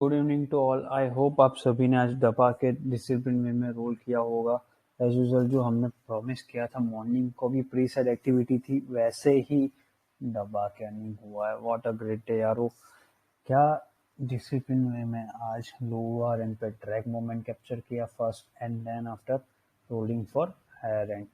Good evening to all. I hope आप सभी ने आज दबा के डिसिप्लिन में रोल किया होगा। एज यूजल जो हमने प्रॉमिस किया था मॉर्निंग को भी प्री सेट एक्टिविटी थी वैसे ही दबा के अर्निंग हुआ है। व्हाट अ ग्रेट डे यारो। क्या डिसिप्लिन में आज लोअर एंड पे ट्रैक मोमेंट कैप्चर किया first and then after rolling for higher end.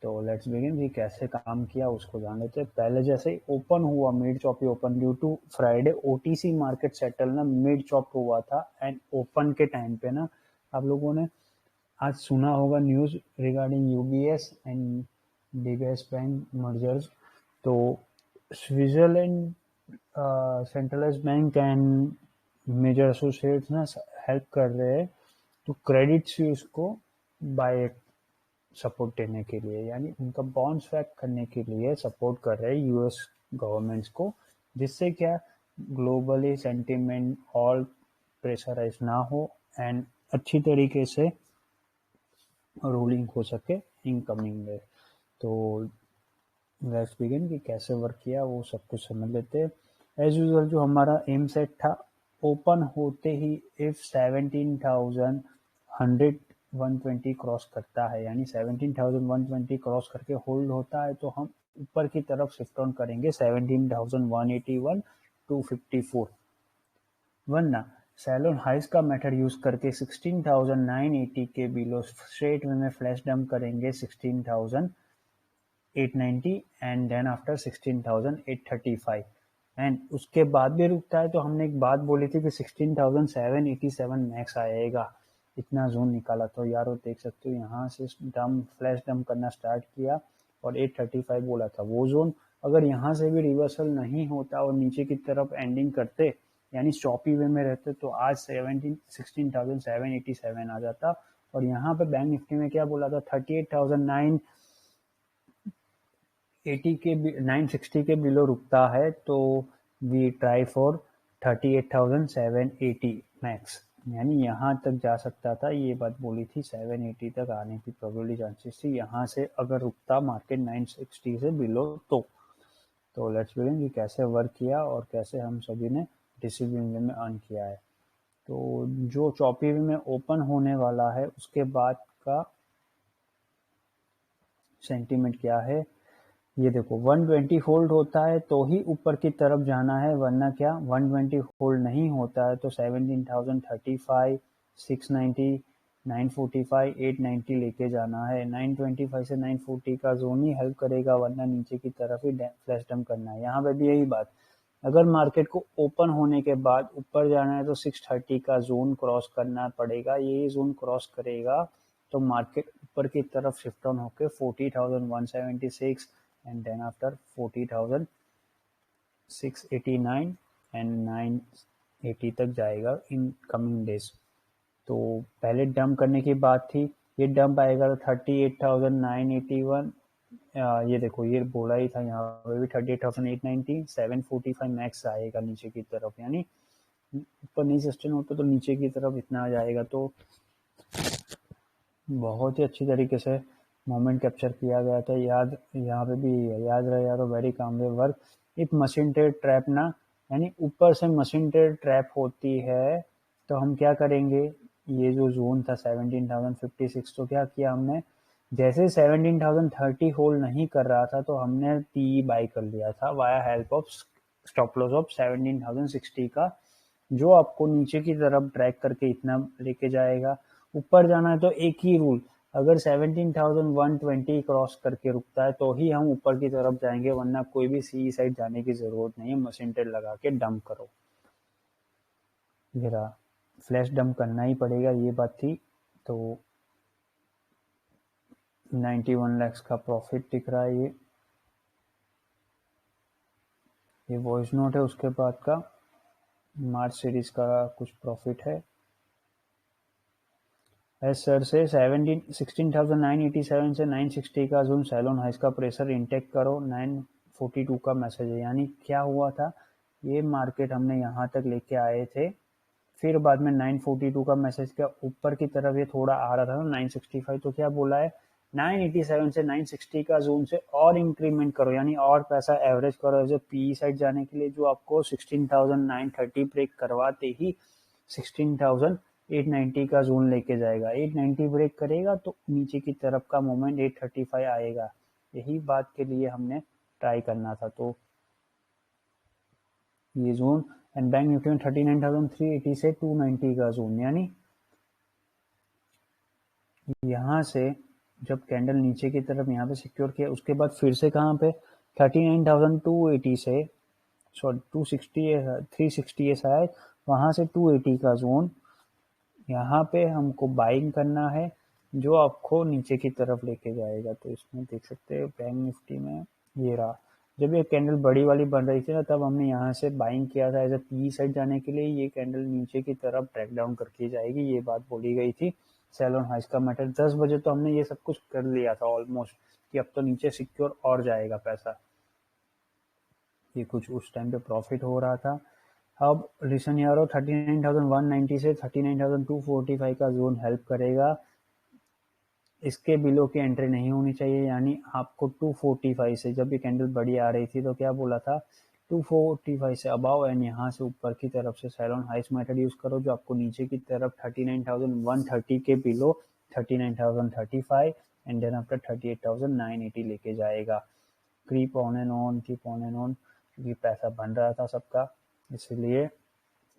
तो लेट्स बिगिन कि कैसे काम किया उसको जान लेते हैं। पहले जैसे ही ओपन हुआ mid choppy open due to Friday OTC market settle ना मिड चॉप हुआ था एंड ओपन के टाइम पे ना आप लोगों ने आज सुना होगा news regarding UBS and DBS bank mergers. तो Switzerland centralise bank and major associates ना हेल्प कर रहे हैं तो क्रेडिट स्विस को बाय सपोर्ट देने के लिए यानी उनका बॉन्ड स्वैप करने के लिए सपोर्ट कर रहे हैं यूएस गवर्नमेंट्स को, जिससे क्या ग्लोबली सेंटिमेंट और प्रेशराइज ना हो एंड अच्छी तरीके से रोलिंग हो सके इनकमिंग डे। तो लेट्स बिगिन कि कैसे वर्क किया वो सब कुछ समझ लेते हैं। एज यूजुअल जो हमारा एम सेट था ओपन होते ही इफ 17,100 120 क्रॉस करता है यानी 17,120 क्रॉस करके होल्ड होता है तो हम ऊपर की तरफ शिफ्ट ऑन करेंगे 17,181 254। वरना सैलोन हाइस का मेथड यूज करके 16,980 के बिलो स्ट्रेट वे में फ्लैश डंप करेंगे 16,890 एंड देन आफ्टर 16,835 एंड उसके बाद भी रुकता है तो हमने एक बात बोली थी कि 16,787 मैक्स आएगा। इतना जोन निकाला तो यार वो देख सकते हो यहाँ से डंप फ्लैश डंप करना स्टार्ट किया और 835 बोला था वो जोन। अगर यहाँ से भी रिवर्सल नहीं होता और नीचे की तरफ एंडिंग करते यानी चॉपी वे में रहते तो आज 16,787 आ जाता। और यहाँ पे बैंक निफ्टी में क्या बोला था 38,980 के 960 के बिलो रुकता है तो वी ट्राई फॉर 38,780 मैक्स यानी यहाँ तक जा सकता था। ये बात बोली थी 780 तक आने की प्रोबेबिलिटी चांसेस थी यहाँ से अगर रुकता मार्केट 960 से बिलो तो लेट्स बिगिन कि कैसे वर्क किया और कैसे हम सभी ने डिसिप्लिन में अर्न किया है। तो जो चौपी में ओपन होने वाला है उसके बाद का सेंटीमेंट क्या है ये देखो 120 होल्ड होता है तो ही ऊपर की तरफ जाना है वरना क्या 120 होल्ड नहीं होता है तो 17,035 690 945 890 लेके जाना है। 925 से 940 का जोन ही हेल्प करेगा वरना नीचे की तरफ ही फ्लैश डंप करना है। यहाँ पे भी यही बात अगर मार्केट को ओपन होने के बाद ऊपर जाना है तो 630 का जोन क्रॉस करना पड़ेगा। ये जोन क्रॉस करेगा तो मार्केट ऊपर की तरफ शिफ्ट ऑन होकर 40,176 and then after 40,689 and 980 तक जाएगा इन कमिंग डेज। तो पहले डंप करने की बात थी ये डंप आएगा तो 38,981 ये देखो ये बोला ही था यहाँ पे भी 38,890 745 मैक्स आएगा नीचे की तरफ यानी ऊपर नहीं सस्टेन होता तो नीचे की तरफ इतना आ जाएगा। तो बहुत ही अच्छी तरीके से मोमेंट कैप्चर किया गया था। याद यहाँ पे भी याद रहे यार very calm way work if machine trade trap ना यानी ऊपर से मशीन ट्रेड ट्रैप होती है तो हम क्या करेंगे ये जो जोन था 17,056 तो क्या किया हमने जैसे 17,030 होल्ड नहीं कर रहा था तो हमने पी बाई कर लिया था via help of stop loss of 17,060 का जो आपको नीचे की तरफ ट्रैक करके इतना लेके जाएगा। ऊपर जाना है तो एक ही रूल अगर 17,120 क्रॉस करके रुकता है तो ही हम ऊपर की तरफ जाएंगे वरना कोई भी सी साइड जाने की जरूरत नहीं है। मशीन ट्रेड लगा के डंप करो जरा फ्लैश डंप करना ही पड़ेगा ये बात थी। तो 91 लाख का प्रॉफिट दिख रहा है ये वॉइस नोट है उसके बाद का मार्च सीरीज का कुछ प्रॉफिट है एस सर से 16,987 से 960 का जोन सैलोन हाइस का प्रेशर इंटेक करो 942 का मैसेज है यानी क्या हुआ था ये मार्केट हमने यहाँ तक लेके आए थे फिर बाद में 942 का मैसेज किया ऊपर की तरफ ये थोड़ा आ रहा था 965 तो क्या बोला है 987 से 960 का जोन से और इंक्रीमेंट करो यानी और पैसा एवरेज करो एज ए पी साइड जाने के लिए जो आपको 16,930 ब्रेक करवाते ही 16,890 का जोन लेके जाएगा। 890 ब्रेक करेगा तो नीचे की तरफ का मोमेंट 835 आएगा। यही बात के लिए हमने ट्राई करना था। तो ये जोन एंड बैंक निफ्टी में 39,380 से 290 का जोन, यानी यहाँ से जब कैंडल नीचे की तरफ यहाँ पे सिक्योर किया, उसके बाद फिर से कहाँ पे 39,280 से सॉरी 360 है शायद, वहाँ से 280 का जोन यहाँ पे हमको बाइंग करना है, जो आपको नीचे की तरफ लेके जाएगा। तो इसमें देख सकते हैं बैंक निफ्टी में ये रहा, जब ये कैंडल बड़ी वाली बन रही थी ना, तब हमने यहाँ से बाइंग किया था एज ए पी साइड जाने के लिए। ये कैंडल नीचे की तरफ ब्रेक डाउन करके जाएगी, ये बात बोली गई थी। सेल ऑन हाइज का मैटर 10 बजे तो हमने ये सब कुछ कर लिया था ऑलमोस्ट, कि अब तो नीचे सिक्योर और जाएगा पैसा। ये कुछ उस टाइम पे प्रॉफिट हो रहा था। अब रिसन यारो 39,190 से 39,245 का जोन हेल्प करेगा। इसके बिलो की एंट्री नहीं होनी चाहिए, यानी आपको 245 से, जब ये कैंडल बड़ी आ रही थी तो क्या बोला था, 245 से अबाव एंड यहाँ से ऊपर की तरफ से सेल ऑन हाइस मेथड यूज करो, जो आपको नीचे की तरफ 39,130 के बिलो 39,035 एंड देन आफ्टर 38,980 लेके जाएगा। कीप ऑन एंड ऑन, क्योंकि पैसा बन रहा था सबका, इसलिए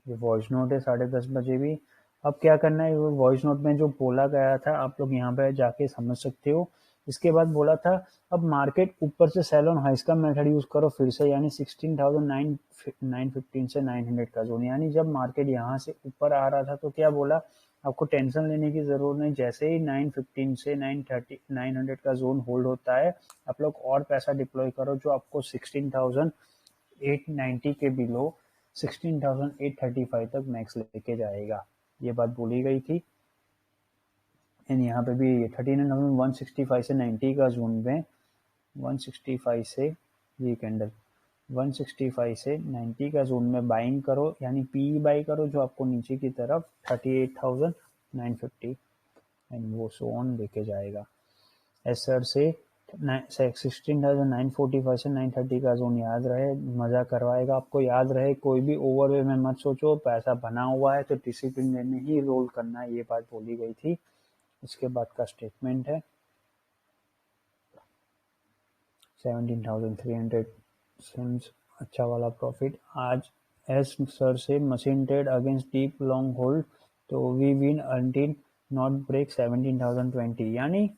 ये वॉइस नोट है 10:30 बजे भी। अब क्या करना है, वो वॉइस नोट में जो बोला गया था आप लोग यहाँ पे जाके समझ सकते हो। इसके बाद बोला था अब मार्केट ऊपर से सेल ऑन हाइस का मेथड यूज करो फिर से, यानी 16,915 से 900 का जोन, यानी जब मार्केट यहाँ से ऊपर आ रहा था तो क्या बोला, आपको टेंशन लेने की जरूरत नहीं, जैसे ही 915 से 900 का जोन होल्ड होता है, आप लोग और पैसा डिप्लॉय करो, जो आपको 16,890 के बिलो 16,835 तक मैक्स लेके जाएगा। ये बात बोली गई थी। एंड यहाँ पे भी 39,165 से 90 का जोन में 165 से ये कैंडल 165 से 90 का जोन में बाइंग करो, यानी पी बाई करो, जो आपको नीचे की तरफ 38,950 एंड वो सो ऑन लेके जाएगा। एसआर से 16,945 से 930 का जोन याद रहे, मजा करवाएगा आपको। याद रहे कोई भी ओवरवे में मत सोचो, पैसा बना हुआ है तो डिसिप्लिन में ही रोल करना है, ये बात बोली गई थी। इसके बाद का स्टेटमेंट है 17,300 सिंस अच्छा वाला प्रॉफिट आज। एस सर से machine trade against deep long hold, तो we win until not break 17,020, यानी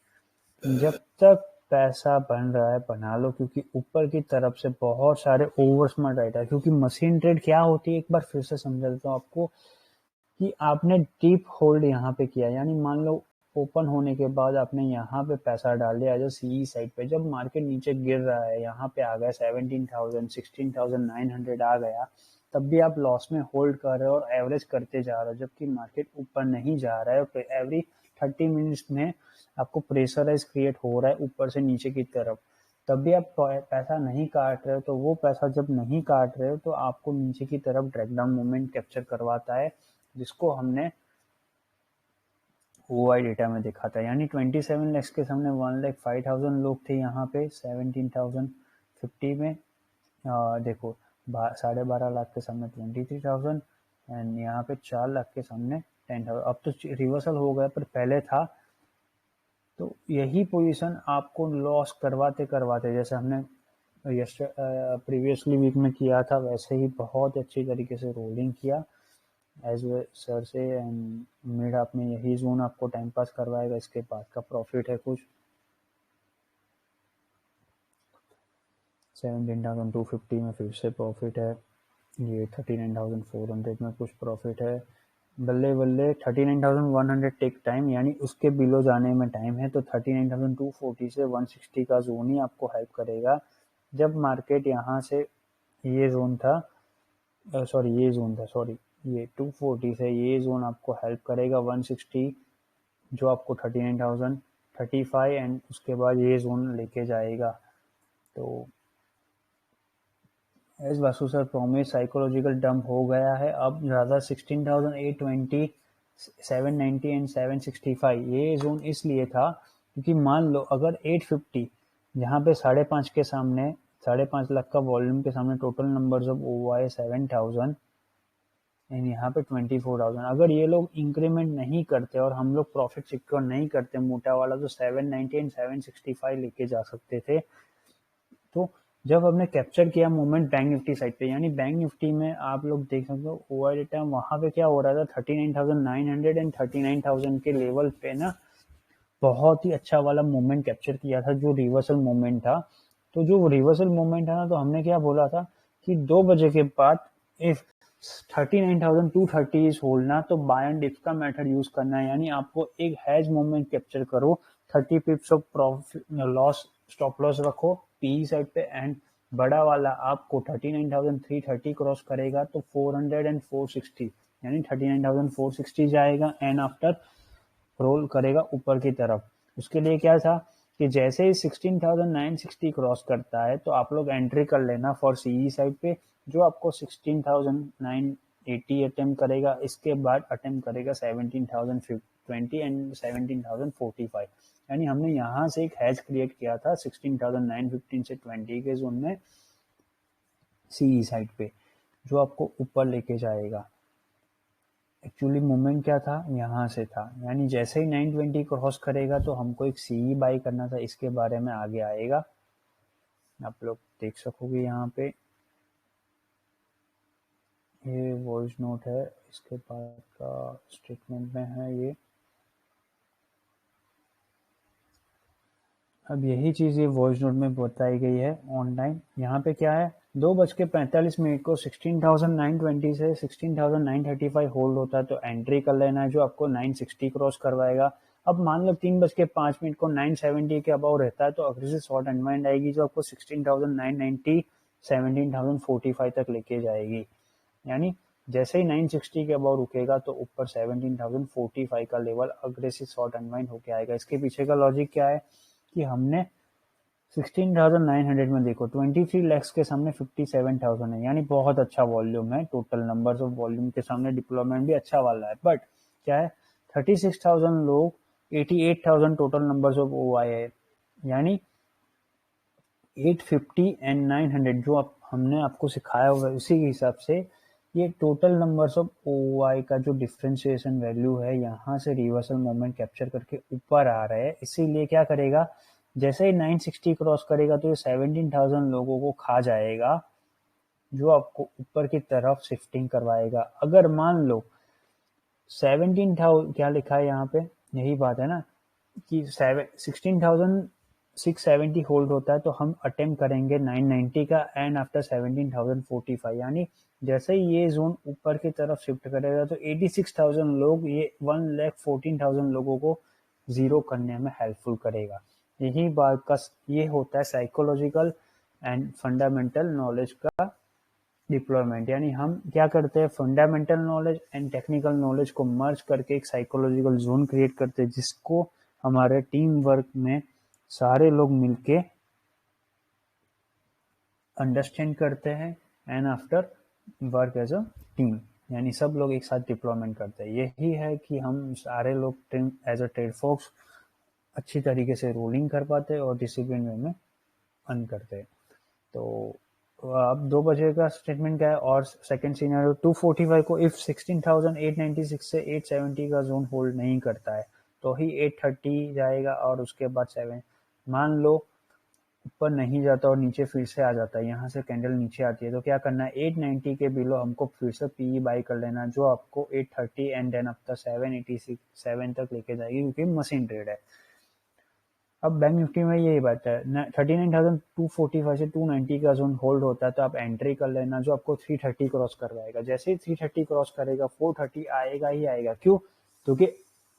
जब तक पैसा बन रहा है बना लो, क्योंकि ऊपर की तरफ से बहुत सारे ओवरस्मार्ट राइटर, क्योंकि मशीन ट्रेड क्या होती है एक बार फिर से समझा देता हूँ आपको, कि आपने डीप होल्ड यहाँ पे किया, यानी मान लो ओपन होने के बाद आपने यहाँ पे पैसा डाल दिया जो सीई साइड पे, जब मार्केट नीचे गिर रहा है, यहाँ पे आ गया 17,000 16,900 आ गया, तब भी आप लॉस में होल्ड कर रहे हो और एवरेज करते जा रहे हो, जबकि मार्केट ऊपर नहीं जा रहा है और एवरी 30 मिनट्स में आपको प्रेशराइज क्रिएट हो रहा है ऊपर से नीचे की तरफ, तब भी आप पैसा नहीं काट रहे हो। तो वो पैसा जब नहीं काट रहे हो तो आपको नीचे की तरफ ड्रैग डाउन मूवमेंट कैप्चर करवाता है, जिसको हमने ओआई डेटा में देखा था। यानी 27 लाख के सामने 1,05,000 लोग थे यहाँ पे 17,050 में। देखो 12.5 लाख के सामने 23,000 एंड यहाँ पे 4 लाख के सामने 10,000। अब तो रिवर्सल हो गया, पर पहले था। तो यही पोजीशन आपको लॉस करवाते करवाते, जैसे हमने प्रीवियसली वीक में किया था, वैसे ही बहुत अच्छी तरीके से रोलिंग किया एज वे सर से। एंड मिड आप में यही जोन आपको टाइम पास करवाएगा। इसके बाद का प्रॉफिट है कुछ 17,250 में फिर से प्रॉफिट है। ये 39,400 में कुछ प्रॉफिट है। बल्ले बल्ले 39,100 टेक टाइम, यानी उसके बिलो जाने में टाइम है। तो 39,240 से 160 का जोन ही आपको हेल्प करेगा। जब मार्केट यहाँ से ये जोन था, ये 240 से ये जोन आपको हेल्प करेगा 160, जो आपको 39,035 एंड उसके बाद ये जोन लेके जाएगा। तो as Vasu sir promise psychological dump हो गया है। अब ज़्यादा 16,820 790 एंड 765 ये जोन इसलिए था क्योंकि मान लो अगर 850 यहाँ पे 5.5 के सामने 5.5 लाख का वॉल्यूम के सामने टोटल नंबर्स ऑफ ओवाई 7,000 एंड यहाँ पे 24,000। अगर ये लोग इंक्रीमेंट नहीं करते और हम लोग प्रॉफिट सिक्योर नहीं करते मोटा वाला, तो 790 एंड 765 लेके जा सकते थे। तो जब हमने कैप्चर किया मोमेंट बैंक निफ्टी साइड पे, यानी बैंक निफ्टी में आप लोग देख सकते हो ओवर द टाइम वहां पे क्या हो रहा था, 39,900 एंड 39,000 के लेवल पे ना बहुत ही अच्छा वाला मोमेंट कैप्चर किया था, जो रिवर्सल मोमेंट था। तो जो रिवर्सल मोमेंट है ना, तो हमने क्या बोला था कि 2 बजे के बाद इफ 39,230 इज होल्ड ना, तो बाय एंड डिप्स का मेथड यूज करना है, यानी आपको एक हैज मोमेंट कैप्चर करो, 30 पिप्स of profit loss, stop loss रखो पी साइड पे, एंड बड़ा वाला आपको 39,330 क्रॉस करेगा तो 400 एंड 460, यानी 39,460 जाएगा एंड आफ्टर रोल करेगा ऊपर की तरफ। उसके लिए क्या था कि जैसे ही 16,960 क्रॉस करता है तो आप लोग एंट्री कर लेना फॉर सीई साइड पे, जो आपको 16,980 अटेम्प्ट करेगा, इसके बाद अटेम्प्ट करेगा 17,020 एंड 17,045, यानी हमने यहाँ से एक हैज क्रिएट किया था 16,915 से 20 के जोन में सीई साइड पे, जो आपको ऊपर लेके जाएगा। एक्चुअली मूवमेंट क्या था, यहाँ से था, यानी जैसे ही 920 क्रॉस करेगा तो हमको एक सीई बाई करना था, इसके बारे में आगे आएगा, आप लोग देख सकोगे यहाँ पे। ये वॉइस नोट है, इसके बाद का स्टेटमेंट में है ये। अब यही चीज़ ये वॉइस नोट में बताई गई है ऑनलाइन। यहाँ पे क्या है, 2:45 को 16,920 से 16,935 होल्ड होता है, तो एंट्री कर लेना है, जो आपको 960 क्रॉस करवाएगा। अब मान लो 3:05 को 970 के अबाउ रहता है, तो अगर से शॉर्ट अनवाइंड आएगी, जो आपको 16,990 17,045 तक लेके जाएगी, यानी जैसे ही 960 के अबाउ रुकेगा तो ऊपर 17,045 का लेवल अग्रेसिव शॉर्ट अनवाइंड होके आएगा। इसके पीछे का लॉजिक क्या है कि हमने 16,900 में देखो 23 लैक्स के सामने 57,000 है, यानी बहुत अच्छा वॉल्यूम है, टोटल नंबर्स ऑफ वॉल्यूम के सामने डिप्लॉयमेंट भी अच्छा वाला है। बट क्या है, 36,000 लोग, 88,000 टोटल नंबर्स ऑफ ओआई है, यानी 850 एंड 900 जो हमने आपको सिखाया हुआ है, उसी के हिसाब से ये टोटल नंबर्स ऑफ ओआई का जो डिफ्रेंशिएशन वैल्यू है, यहाँ से रिवर्सल मोमेंट कैप्चर करके ऊपर आ रहे हैं। इसीलिए क्या करेगा, जैसे ही 960 क्रॉस करेगा तो ये 17,000 लोगों को खा जाएगा, जो आपको ऊपर की तरफ शिफ्टिंग करवाएगा। अगर मान लो 17,000 क्या लिखा है यहाँ पे, यही बात है ना कि 16,670 होल्ड होता है, तो हम अटेम्प्ट करेंगे 990 का एंड आफ्टर 17,045, यानी जैसे ही ये जोन ऊपर की तरफ शिफ्ट करेगा तो 86,000 लोग, ये 1,14,000 लोगों को जीरो करने में हेल्पफुल करेगा। यही बात का ये होता है साइकोलॉजिकल एंड फंडामेंटल नॉलेज का डिप्लॉयमेंट, यानी हम क्या करते हैं, fundamental knowledge and technical knowledge को मर्ज करके एक साइकोलॉजिकल जोन क्रिएट करते हैं, जिसको हमारे टीम वर्क में सारे लोग मिलके अंडरस्टैंड करते हैं and after work as a team, यानी सब लोग एक साथ डिप्लॉयमेंट करते हैं। यही है कि हम सारे लोग team as a trade force अच्छी तरीके से रोलिंग कर पाते हैं और डिसिप्लिन वे में अर्न करते हैं। तो अब 2 बजे का स्टेटमेंट क्या है, और सेकंड सिनेरियो 245 को इफ 16,896 से 870 का जोन होल्ड नहीं करता है तो ही 830 जाएगा, और उसके बाद 7 मान लो ऊपर नहीं जाता और नीचे फिर से आ जाता है, यहाँ से कैंडल नीचे आती है, तो क्या करना है, 890 के बिलो हमको फिर से पीई बाई कर लेना, जो आपको 830 एंड देन अप तक 787 तक लेके जाएगी, क्योंकि मशीन ट्रेड है। अब बैंक निफ्टी में यही बात है, 39,245 से 290 का जोन होल्ड होता है, तो आप एंट्री कर लेना, जो आपको 330 क्रॉस करवाएगा। जैसे ही 330 क्रॉस करेगा 430 आएगा ही आएगा। क्यों? क्योंकि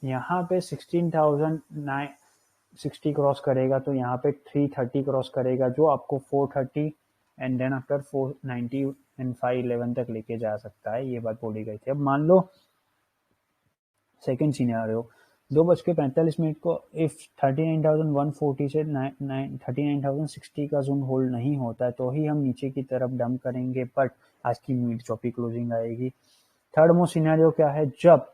यहाँ पे 16,960 क्रॉस करेगा तो यहाँ पे 330 क्रॉस करेगा, जो आपको 430 एंड देन आफ्टर 490 एंड 511 तक लेके जा सकता है। ये बात बोली गई थी। अब मान लो सेकेंड सिनेरियो 2:45 को इफ 39,140 से 39,060 का जोन होल्ड नहीं होता है तो ही हम नीचे की तरफ डंप करेंगे, बट आज की मिड चॉपी क्लोजिंग आएगी। थर्ड मोस्ट सिनेरियो क्या है, जब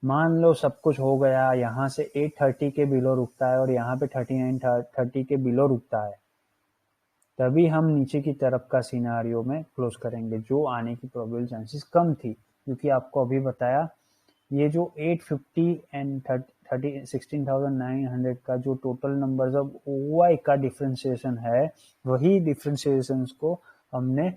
मान लो सब कुछ हो गया, यहाँ से 830 के बिलो रुकता है और यहाँ पे 3930 के बिलो रुकता है, तभी हम नीचे की तरफ का सिनेरियो में क्लोज करेंगे, जो आने की प्रोबेबल चांसेस कम थी। क्योंकि आपको अभी बताया ये जो 850 एंड 16,900 का जो टोटल नंबर्स ऑफ OI का डिफरेंशिएशन है, वही डिफरेंशिएशन को हमने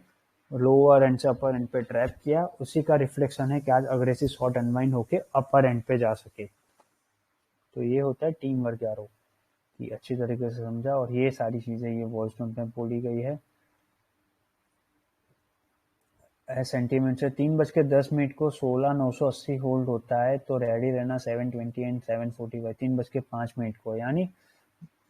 लोअर एंड से अपर एंड पे ट्रैप किया, उसी का रिफ्लेक्शन है कि आज अग्रेसिव शॉर्ट अनवाइंड होके अपर एंड पे जा सके। तो ये होता है टीम वर्क यारो कि अच्छी तरीके से समझा, और ये सारी चीजें ये वॉइस नोट में बोली गई है। सेंटीमेंट से 3:10 को 16,980 होल्ड होता है, तो रेडी रहना 720 एंड 745 3:05 को, यानी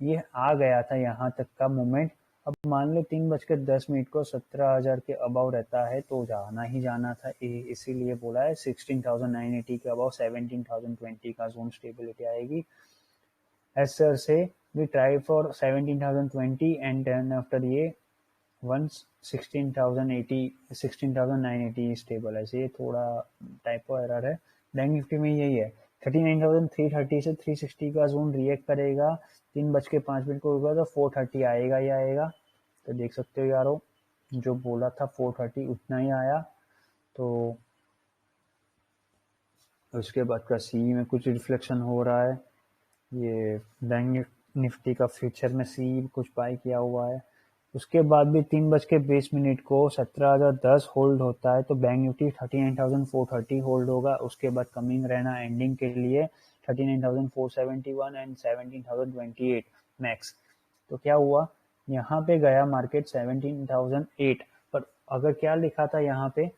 ये आ गया था यहाँ तक का मोमेंट। अब मान लो 3:10 को 17,000 के अबाव रहता है तो जाना ही जाना था, इसीलिए बोला है 16,980 के अबाव 17,020 का जोन स्टेबिलिटी आएगी। एज सर से we try for 17,020 and then after ये 16,980 स्टेबल है। ये थोड़ा टाइपो एरर है। बैंक निफ्टी में यही है, 39,330 से 360 का जोन रिएक्ट करेगा, 3:05 को होगा तो 430 आएगा ही आएगा। तो देख सकते हो यारो, जो बोला था 430 उतना ही आया। तो उसके बाद का सी में कुछ रिफ्लेक्शन हो रहा है, ये बैंक निफ्टी का फ्यूचर में सी कुछ बाई किया हुआ है। उसके बाद भी 3:20 को 17,010 होल्ड होता है, तो बैंक निफ्टी 39,430 होल्ड होगा। उसके बाद कमिंग रहना एंडिंग के लिए 39,471 एंड 17,028 मैक्स। तो क्या हुआ, यहाँ पे गया मार्केट 17,008, पर अगर क्या लिखा था यहाँ पे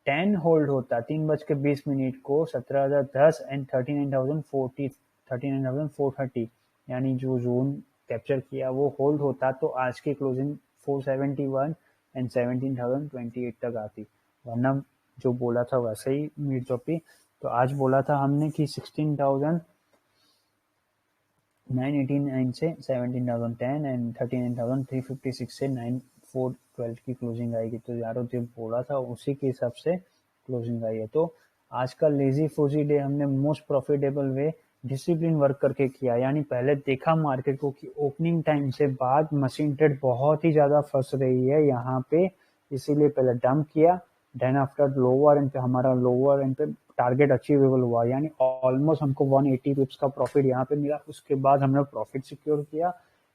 10 होल्ड होता 3:20 को 17,010 एंड 39,430, यानी जो जोन कैप्चर किया वो होल्ड होता, तो आज की क्लोजिंग 471 एंड 17,028 तक आती, वरना जो बोला था वैसे ही मीट चौपी। तो आज बोला था हमने कि 16,989 से 17,010 एंड 39,356 से 9,412 की क्लोजिंग आएगी। तो यारों जो बोला था उसी के हिसाब से क्लोजिंग आई है। तो आज का लेजी फोजी डे हमने मोस्ट प्रॉफिटेबल वे डिसिप्लिन वर्क करके किया, यानी पहले देखा मार्केट को कि ओपनिंग टाइम से बाद मशीन ट्रेड बहुत ही ज्यादा फंस रही है यहाँ पे, इसीलिए पहले डंप किया। देन आफ्टर लोअर एंड पे हमारा लोअर एंड पे टारगेट अचीवेबल हुआ, यानी ऑलमोस्ट हमको 180 पिप्स का प्रॉफिट यहाँ पे मिला। उसके बाद हमने प्रॉफिट सिक्योर किया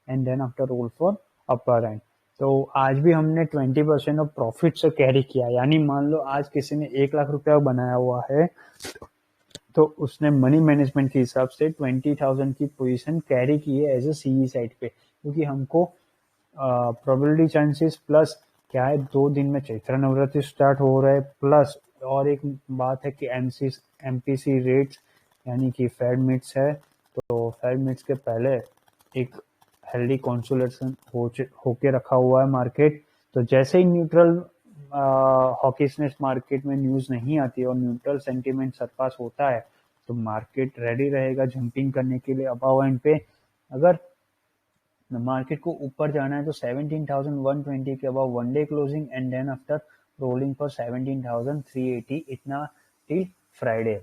and then after roll for upper end. तो आज भी हमने 20% ऑफ प्रॉफिट से कैरी किया, यानी मान लो आज किसी ने 1 लाख रुपया बनाया हुआ है तो उसने मनी मैनेजमेंट के हिसाब से 20,000 की पोजीशन कैरी की है एज ए सीई साइड पे, क्योंकि हमको प्रोबेबिलिटी चांसेस प्लस क्या है, 2 दिन में चैत्र नवरात्रि स्टार्ट हो रहा है, प्लस और एक बात है कि एमपीसी रेट्स यानी कि फेड मिट्स है, तो फेड मिट्स के पहले एक हेल्दी कॉन्सोलेशन होके रखा हुआ है मार्केट। तो जैसे ही न्यूट्रल हॉकिशनेस मार्केट में न्यूज नहीं आती और न्यूट्रल सेंटीमेंट सरपास होता है तो मार्केट रेडी रहेगा जंपिंग करने के लिए अबव एंड पे। अगर मार्केट को ऊपर जाना है तो 17,120 के above one day closing and then after rolling for 17,380 इतना टिल फ्राइडे।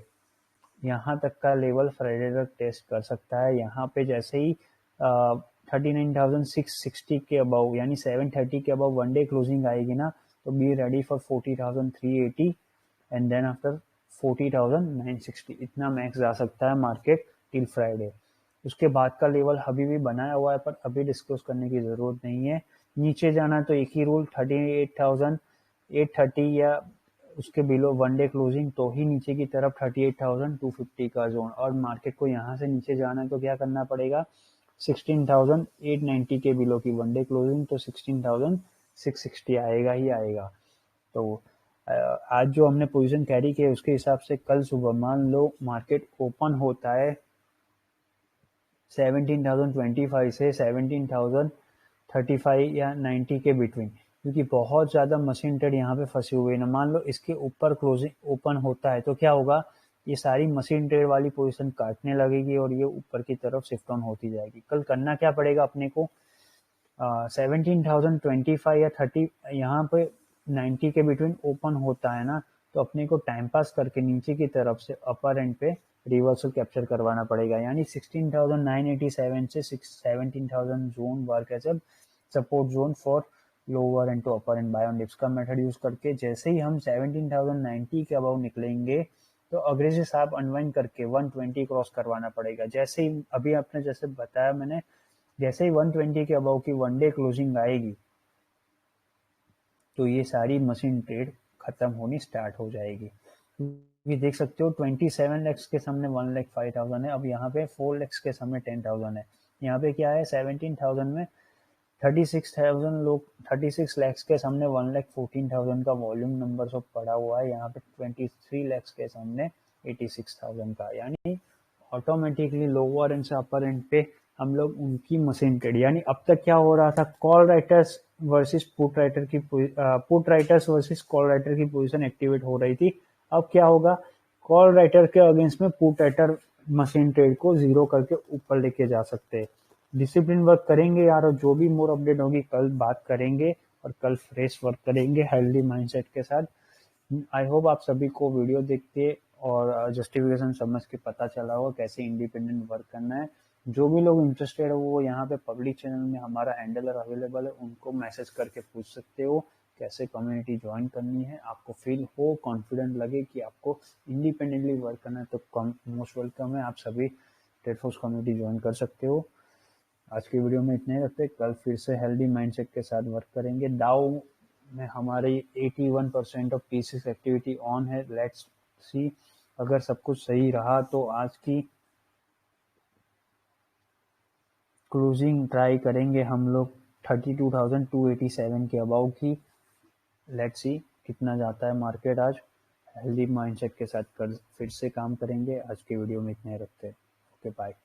यहाँ तक का लेवल फ्राइडे तक टेस्ट कर सकता है। यहाँ पे जैसे ही 39,660 के अबव यानी 730 के अबव वन डे क्लोजिंग आएगी ना, तो be ready for 40,380 and then after 40,960 इतना मैक्स जा सकता है मार्केट टिल फ्राइडे। उसके बाद का लेवल अभी भी बनाया हुआ है, पर अभी डिस्क्लोज करने की जरूरत नहीं है। नीचे जाना तो एक ही रूल 38,830 या उसके बिलो वन डे क्लोजिंग, तो ही नीचे की तरफ 38,250 का जोन। और मार्केट को यहाँ से नीचे जाना है तो क्या करना पड़ेगा, 16,890 के बिलो की वन डे क्लोजिंग, तो 16,660 आएगा ही आएगा। तो आज जो हमने पोजीशन कैरी की है उसके हिसाब से कल सुबह मान लो मार्केट ओपन होता है 17,025 से 17,035 या 90 के बिटवीन, क्योंकि बहुत ज्यादा मशीन ट्रेड यहाँ पे फंसी हुई है ना। मान लो इसके ऊपर क्लोजिंग ओपन होता है तो क्या होगा, ये सारी मशीन ट्रेड वाली पोजीशन काटने लगेगी और ये ऊपर की तरफ शिफ्ट ऑन होती जाएगी। कल करना क्या पड़ेगा अपने को, 17,025 या 30 यहाँ पे 90 के बिटवीन ओपन होता है ना, तो अपने को टाइम पास करके नीचे की तरफ से अपर एंड पे रिवर्सल कैप्चर करवाना पड़ेगा, यानी 16,987 से 17,000 zone work as a support zone for lower end to upper end buy on dips का मेथड यूज करके। जैसे ही हम 17,090 के अबाउ निकलेंगे तो अग्रेसिव शार्प अनवाइंड करके 120 क्रॉस करवाना पड़ेगा। जैसे ही अभी आपने जैसे बताया मैंने, जैसे ही 120 के अबाउ की वन डे क्लोजिंग आएगी तो ये सारी मशीन ट्रेड खत्म होनी स्टार्ट हो जाएगी। ये देख सकते हो 27 लैक्स के सामने 1,05,000 है। अब यहाँ पे 4 लैक्स के सामने 10,000 है। यहाँ पे क्या है, 17,000 में 36,000 लोग, 36 लैक्स के सामने 1,14,000 का वॉल्यूम नंबर सब पड़ा हुआ है। यहाँ पे 23 लैक्स के सामने 86,000 का, यानी ऑटोमेटिकली लोअर एंड से अपर एंड पे हम लोग उनकी मशीन ट्रेड, यानी अब तक क्या हो रहा था, call writers versus put writer की put writers versus call writer की पोजीशन एक्टिवेट हो रही थी। अब क्या होगा, कॉल राइटर के अगेंस्ट में पुट राइटर मशीन ट्रेड को जीरो करके ऊपर लेके जा सकते हैं। डिसिप्लिन वर्क करेंगे यार, और जो भी मोर अपडेट होगी कल बात करेंगे, और कल फ्रेश वर्क करेंगे हेल्दी माइंडसेट के साथ। आई होप आप सभी को वीडियो देख के और जस्टिफिकेशन समझ के पता चला होगा कैसे इंडिपेंडेंट वर्क करना है। जो भी लोग इंटरेस्टेड हो वो यहाँ पे पब्लिक चैनल में हमारा हैंडलर अवेलेबल है, उनको मैसेज करके पूछ सकते हो कैसे कम्युनिटी ज्वाइन करनी है। आपको फील हो, कॉन्फिडेंट लगे कि आपको इंडिपेंडेंटली वर्क करना है तो मोस्ट वेलकम है, आप सभी ट्रेडफोर्स कम्युनिटी ज्वाइन कर सकते हो। आज की वीडियो में इतने ही रखते, कल फिर से हेल्दी माइंडसेट के साथ वर्क करेंगे। डाउ में हमारी 81% ऑफ पीसेस एक्टिविटी ऑन है। लेट्स सी, अगर सब कुछ सही रहा तो आज की क्लोजिंग ट्राई करेंगे हम लोग 32,287 के अबाउ की। लेट्स सी कितना जाता है मार्केट आज। हेल्दी माइंडसेट के साथ कल फिर से काम करेंगे। आज के वीडियो में इतने ही रखते, ओके बाय।